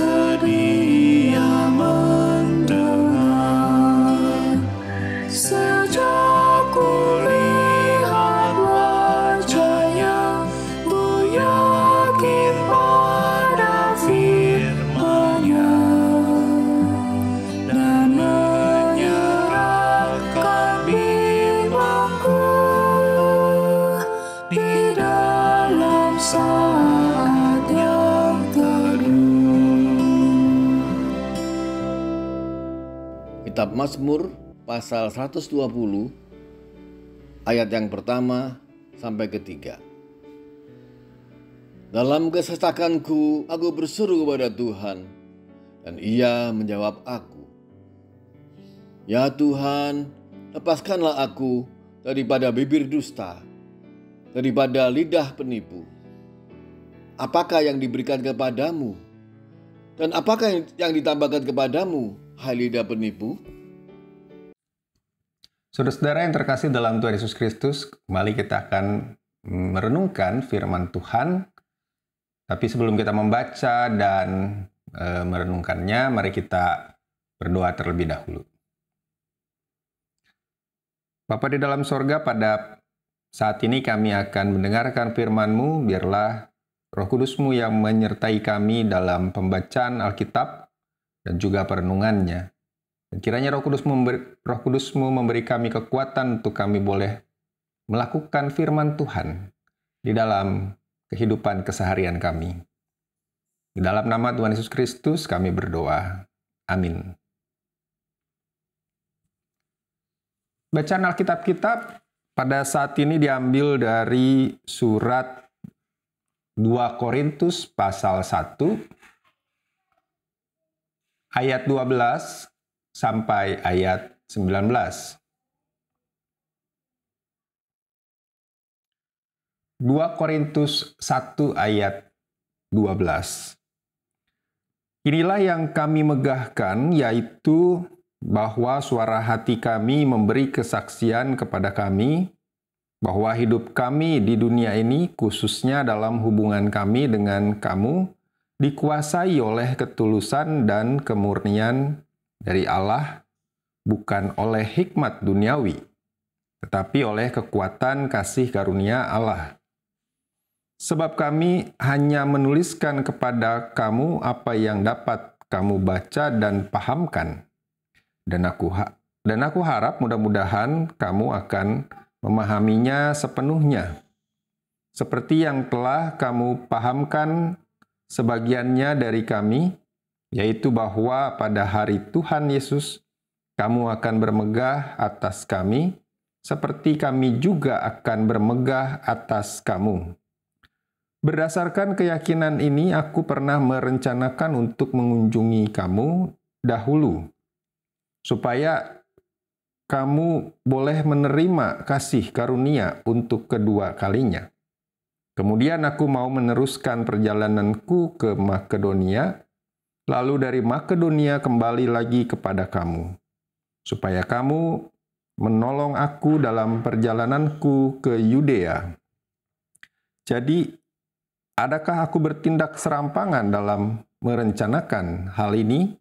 sedia mendengar. Sejak kulihat wajahnya, ku yakin pada firman-Nya dan menyerahkan bimbangku di dalam saat yang teduh. Kitab Mazmur pasal 120 ayat yang pertama sampai ketiga. Dalam kesesakanku aku berseru kepada Tuhan, dan Ia menjawab aku. Ya Tuhan, lepaskanlah aku daripada bibir dusta, daripada lidah penipu. Apakah yang diberikan kepadamu, dan apakah yang ditambahkan kepadamu, hai lidah penipu? Saudara-saudara yang terkasih dalam Tuhan Yesus Kristus, kembali kita akan merenungkan firman Tuhan. Tapi sebelum kita membaca dan merenungkannya, mari kita berdoa terlebih dahulu. Bapa di dalam sorga, pada saat ini kami akan mendengarkan firman-Mu. Biarlah Roh Kudus-Mu yang menyertai kami dalam pembacaan Alkitab dan juga perenungannya. Dan kiranya Roh Kudus-Mu memberi kami kekuatan untuk kami boleh melakukan firman Tuhan di dalam kehidupan keseharian kami. Di dalam nama Tuhan Yesus Kristus kami berdoa. Amin. Bacaan Alkitab kita pada saat ini diambil dari surat 2 Korintus pasal 1 ayat 12 sampai ayat 19. 2 Korintus 1 ayat 12. Inilah yang kami megahkan, yaitu bahwa suara hati kami memberi kesaksian kepada kami bahwa hidup kami di dunia ini, khususnya dalam hubungan kami dengan kamu, dikuasai oleh ketulusan dan kemurnian dari Allah, bukan oleh hikmat duniawi, tetapi oleh kekuatan kasih karunia Allah. Sebab kami hanya menuliskan kepada kamu apa yang dapat kamu baca dan pahamkan. Dan aku harap mudah-mudahan kamu akan memahaminya sepenuhnya. Seperti yang telah kamu pahamkan sebagiannya dari kami, yaitu bahwa pada hari Tuhan Yesus kamu akan bermegah atas kami, seperti kami juga akan bermegah atas kamu. Berdasarkan keyakinan ini, aku pernah merencanakan untuk mengunjungi kamu dahulu, supaya kamu boleh menerima kasih karunia untuk kedua kalinya. Kemudian aku mau meneruskan perjalananku ke Makedonia, lalu dari Makedonia kembali lagi kepada kamu, supaya kamu menolong aku dalam perjalananku ke Yudea. Jadi, adakah aku bertindak serampangan dalam merencanakan hal ini?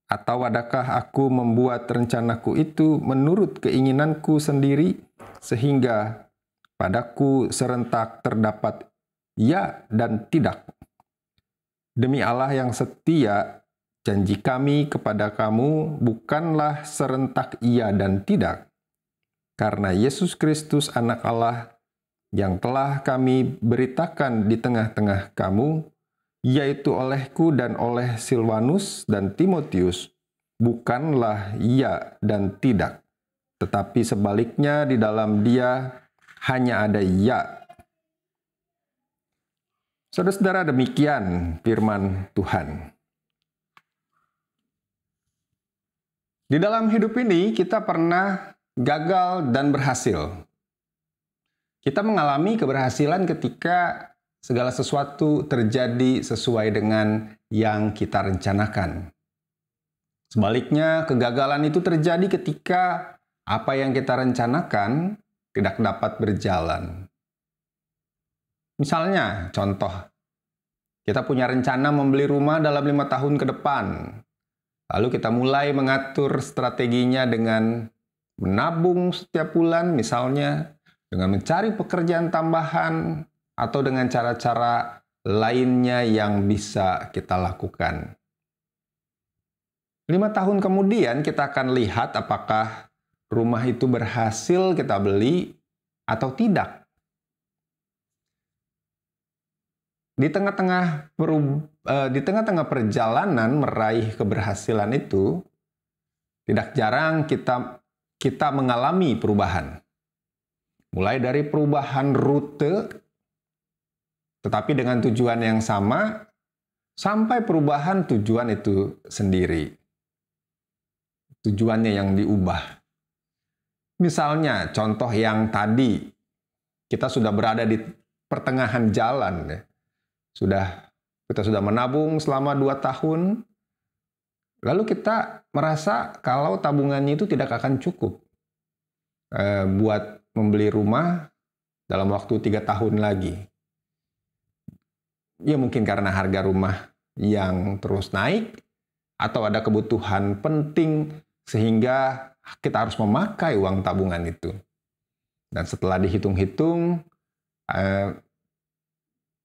Atau adakah aku membuat rencanaku itu menurut keinginanku sendiri, sehingga padaku serentak terdapat ya dan tidak? Demi Allah yang setia, janji kami kepada kamu bukanlah serentak iya dan tidak, karena Yesus Kristus anak Allah yang telah kami beritakan di tengah-tengah kamu, yaitu olehku dan oleh Silvanus dan Timotius, bukanlah iya dan tidak, tetapi sebaliknya di dalam dia hanya ada ya. Saudara-saudara, demikian firman Tuhan. Di dalam hidup ini kita pernah gagal dan berhasil. Kita mengalami keberhasilan ketika segala sesuatu terjadi sesuai dengan yang kita rencanakan. Sebaliknya, kegagalan itu terjadi ketika apa yang kita rencanakan tidak dapat berjalan. Misalnya, contoh, Kita punya rencana membeli rumah dalam 5 tahun ke depan. Lalu kita mulai mengatur strateginya dengan menabung setiap bulan misalnya, dengan mencari pekerjaan tambahan, atau dengan cara-cara lainnya yang bisa kita lakukan. 5 tahun kemudian kita akan lihat apakah rumah itu berhasil kita beli atau tidak. Di tengah-tengah perjalanan meraih keberhasilan itu, tidak jarang kita mengalami perubahan. Mulai dari perubahan rute, tetapi dengan tujuan yang sama, sampai perubahan tujuan itu sendiri. Tujuannya yang diubah. Misalnya, contoh yang tadi, kita sudah berada di pertengahan jalan, ya. Kita sudah menabung selama 2 tahun, lalu kita merasa kalau tabungannya itu tidak akan cukup buat membeli rumah dalam waktu 3 tahun lagi. Ya mungkin karena harga rumah yang terus naik, atau ada kebutuhan penting sehingga kita harus memakai uang tabungan itu. Dan setelah dihitung-hitung,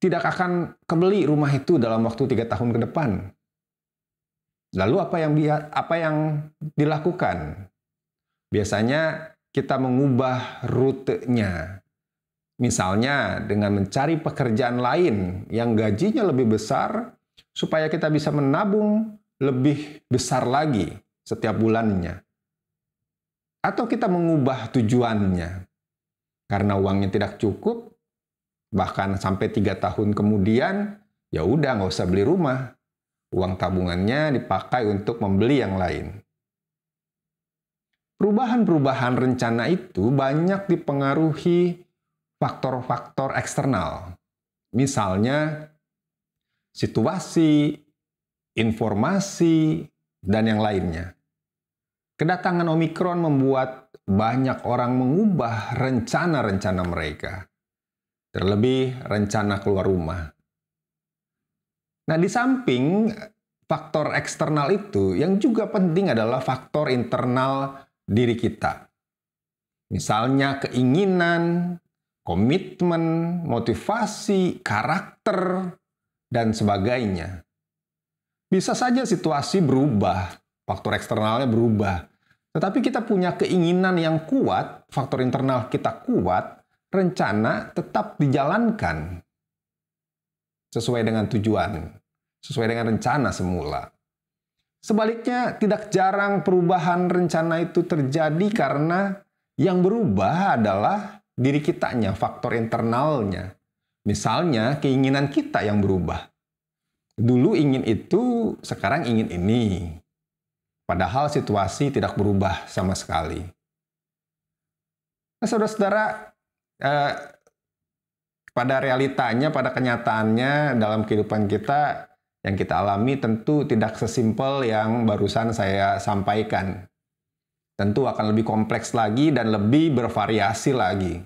tidak akan kebeli rumah itu dalam waktu 3 tahun ke depan. Lalu apa yang dilakukan? Biasanya kita mengubah rutenya. Misalnya dengan mencari pekerjaan lain yang gajinya lebih besar supaya kita bisa menabung lebih besar lagi setiap bulannya. Atau kita mengubah tujuannya. Karena uangnya tidak cukup, bahkan sampai 3 tahun kemudian, ya udah nggak usah beli rumah. Uang tabungannya dipakai untuk membeli yang lain. Perubahan-perubahan rencana itu banyak dipengaruhi faktor-faktor eksternal. Misalnya, situasi, informasi, dan yang lainnya. Kedatangan Omikron membuat banyak orang mengubah rencana-rencana mereka. Terlebih rencana keluar rumah. Nah, di samping faktor eksternal itu, yang juga penting adalah faktor internal diri kita. Misalnya keinginan, komitmen, motivasi, karakter, dan sebagainya. Bisa saja situasi berubah, faktor eksternalnya berubah. Tetapi kita punya keinginan yang kuat, faktor internal kita kuat, rencana tetap dijalankan sesuai dengan tujuan, sesuai dengan rencana semula. Sebaliknya, tidak jarang perubahan rencana itu terjadi karena yang berubah adalah diri kitanya, faktor internalnya. Misalnya, keinginan kita yang berubah. Dulu ingin itu, sekarang ingin ini. Padahal situasi tidak berubah sama sekali. Nah, saudara-saudara, pada realitanya, pada kenyataannya dalam kehidupan kita yang kita alami tentu tidak sesimpel yang barusan saya sampaikan. Tentu akan lebih kompleks lagi dan lebih bervariasi lagi.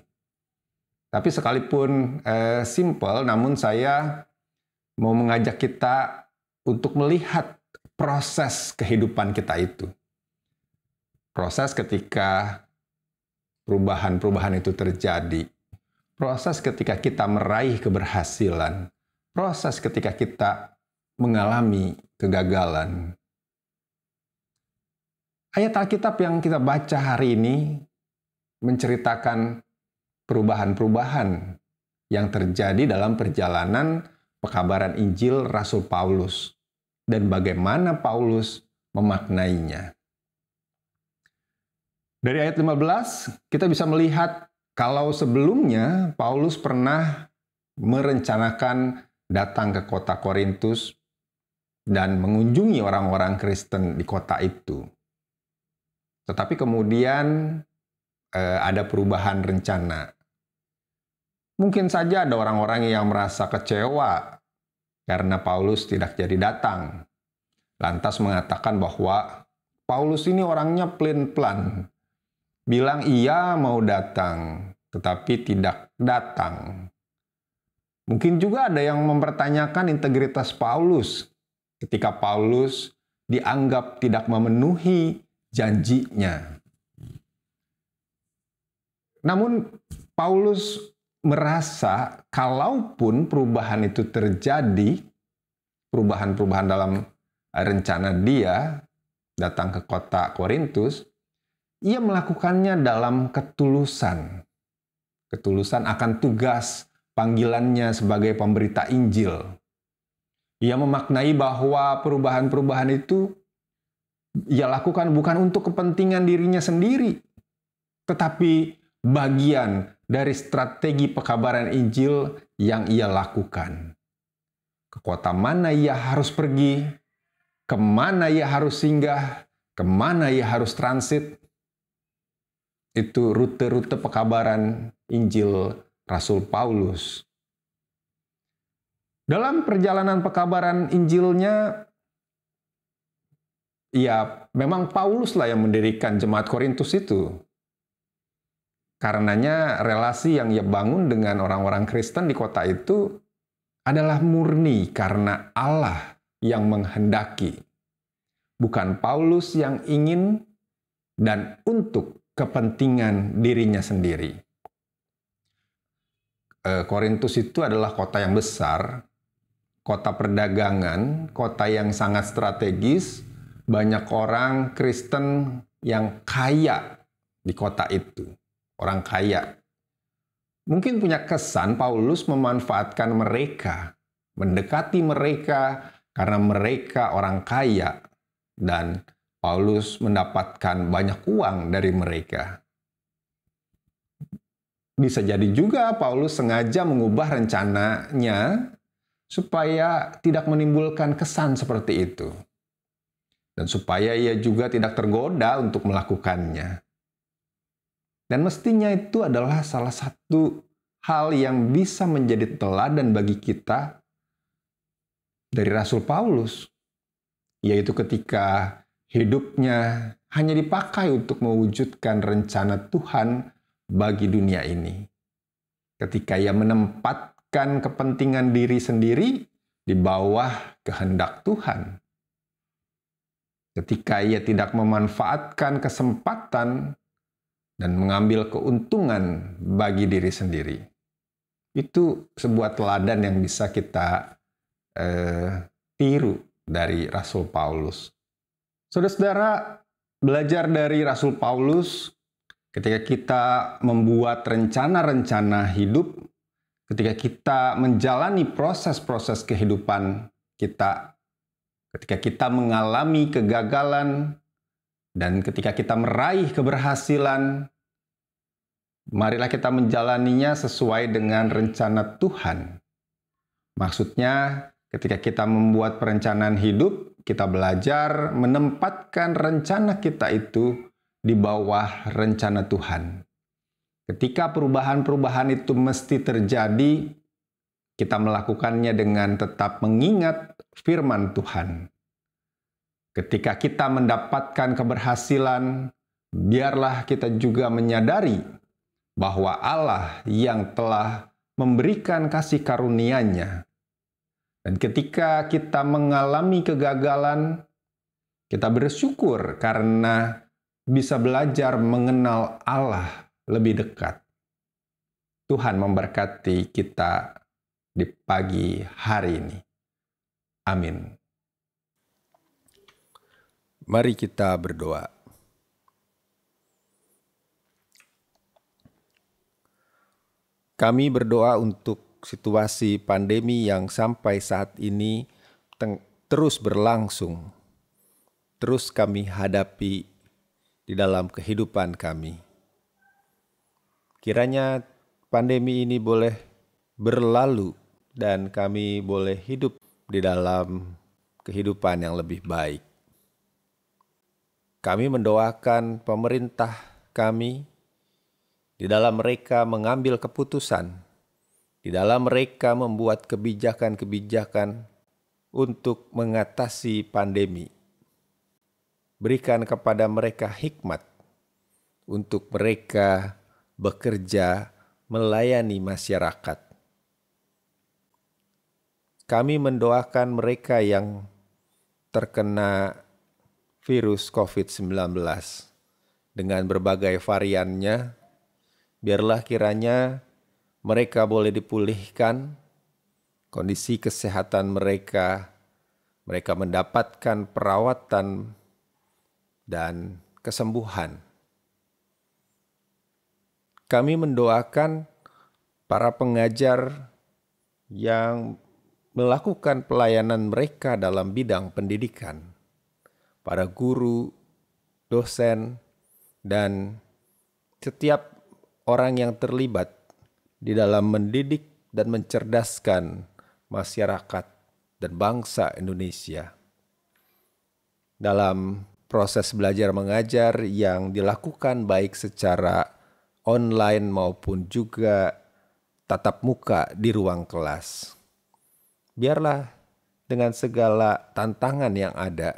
Tapi sekalipun simpel, namun saya mau mengajak kita untuk melihat proses kehidupan kita itu. Proses ketika perubahan-perubahan itu terjadi. Proses ketika kita meraih keberhasilan. Proses ketika kita mengalami kegagalan. Ayat Alkitab yang kita baca hari ini menceritakan perubahan-perubahan yang terjadi dalam perjalanan pekabaran Injil Rasul Paulus dan bagaimana Paulus memaknainya. Dari ayat 15, kita bisa melihat kalau sebelumnya Paulus pernah merencanakan datang ke kota Korintus dan mengunjungi orang-orang Kristen di kota itu. Tetapi kemudian ada perubahan rencana. Mungkin saja ada orang-orang yang merasa kecewa karena Paulus tidak jadi datang. Lantas mengatakan bahwa Paulus ini orangnya plan-plan. Bilang iya mau datang, tetapi tidak datang. Mungkin juga ada yang mempertanyakan integritas Paulus ketika Paulus dianggap tidak memenuhi janjinya. Namun Paulus merasa kalaupun perubahan itu terjadi, perubahan-perubahan dalam rencana dia datang ke kota Korintus, ia melakukannya dalam ketulusan. Ketulusan akan tugas panggilannya sebagai pemberita Injil. Ia memaknai bahwa perubahan-perubahan itu ia lakukan bukan untuk kepentingan dirinya sendiri, tetapi bagian dari strategi pekabaran Injil yang ia lakukan. Ke kota mana ia harus pergi, kemana ia harus singgah, kemana ia harus transit. Itu rute-rute pekabaran Injil Rasul Paulus. Dalam perjalanan pekabaran Injilnya, ya memang Pauluslah yang mendirikan jemaat Korintus itu. Karenanya relasi yang ia bangun dengan orang-orang Kristen di kota itu adalah murni karena Allah yang menghendaki. Bukan Paulus yang ingin dan untuk kepentingan dirinya sendiri. Korintus itu adalah kota yang besar, kota perdagangan, kota yang sangat strategis, banyak orang Kristen yang kaya di kota itu. Orang kaya. Mungkin punya kesan Paulus memanfaatkan mereka, mendekati mereka karena mereka orang kaya dan Paulus mendapatkan banyak uang dari mereka. Bisa jadi juga Paulus sengaja mengubah rencananya supaya tidak menimbulkan kesan seperti itu. Dan supaya ia juga tidak tergoda untuk melakukannya. Dan mestinya itu adalah salah satu hal yang bisa menjadi teladan bagi kita dari Rasul Paulus, yaitu ketika hidupnya hanya dipakai untuk mewujudkan rencana Tuhan bagi dunia ini. Ketika ia menempatkan kepentingan diri sendiri di bawah kehendak Tuhan. Ketika ia tidak memanfaatkan kesempatan dan mengambil keuntungan bagi diri sendiri. Itu sebuah teladan yang bisa kita tiru dari Rasul Paulus. Saudara-saudara, belajar dari Rasul Paulus ketika kita membuat rencana-rencana hidup, ketika kita menjalani proses-proses kehidupan kita, ketika kita mengalami kegagalan, dan ketika kita meraih keberhasilan, marilah kita menjalaninya sesuai dengan rencana Tuhan. Maksudnya, ketika kita membuat perencanaan hidup, kita belajar menempatkan rencana kita itu di bawah rencana Tuhan. Ketika perubahan-perubahan itu mesti terjadi, kita melakukannya dengan tetap mengingat firman Tuhan. Ketika kita mendapatkan keberhasilan, biarlah kita juga menyadari bahwa Allah yang telah memberikan kasih karunia-Nya. Dan ketika kita mengalami kegagalan, kita bersyukur karena bisa belajar mengenal Allah lebih dekat. Tuhan memberkati kita di pagi hari ini. Amin. Mari kita berdoa. Kami berdoa untuk situasi pandemi yang sampai saat ini terus berlangsung, terus kami hadapi di dalam kehidupan kami. Kiranya pandemi ini boleh berlalu dan kami boleh hidup di dalam kehidupan yang lebih baik. Kami mendoakan pemerintah kami di dalam mereka mengambil keputusan, di dalam mereka membuat kebijakan-kebijakan untuk mengatasi pandemi. Berikan kepada mereka hikmat untuk mereka bekerja melayani masyarakat. kami mendoakan mereka yang terkena virus COVID-19 dengan berbagai variannya. Biarlah kiranya mereka boleh dipulihkan kondisi kesehatan mereka mendapatkan perawatan dan kesembuhan. Kami mendoakan para pengajar yang melakukan pelayanan mereka dalam bidang pendidikan, para guru, dosen, dan setiap orang yang terlibat di dalam mendidik dan mencerdaskan masyarakat dan bangsa Indonesia. Dalam proses belajar mengajar yang dilakukan baik secara online maupun juga tatap muka di ruang kelas. Biarlah dengan segala tantangan yang ada,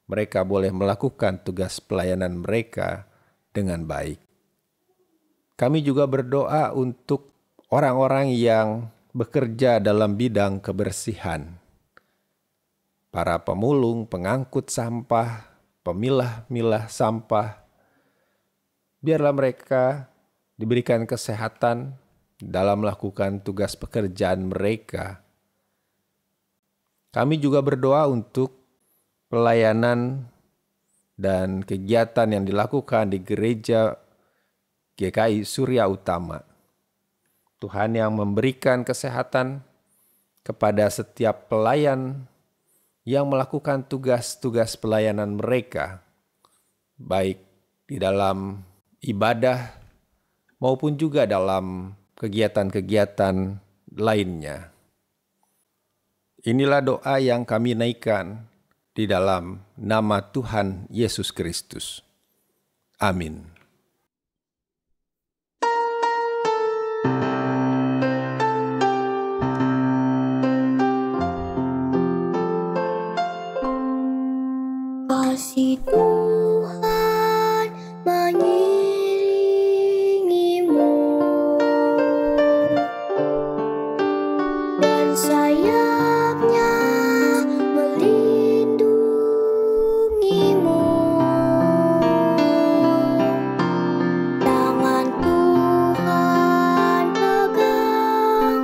mereka boleh melakukan tugas pelayanan mereka dengan baik. Kami juga berdoa untuk orang-orang yang bekerja dalam bidang kebersihan. Para pemulung, pengangkut sampah, pemilah-milah sampah. Biarlah mereka diberikan kesehatan dalam melakukan tugas pekerjaan mereka. Kami juga berdoa untuk pelayanan dan kegiatan yang dilakukan di gereja GKI Surya Utama. Tuhan yang memberikan kesehatan kepada setiap pelayan yang melakukan tugas-tugas pelayanan mereka, baik di dalam ibadah maupun juga dalam kegiatan-kegiatan lainnya. Inilah doa yang kami naikkan di dalam nama Tuhan Yesus Kristus. Amin. Kasih Tuhan mengiringimu dan sayapnya melindungimu. Tangan Tuhan pegang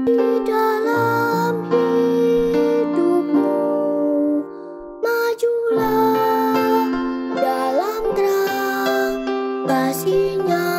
di dalam hidupmu. Majulah dalam terang kasih-Nya.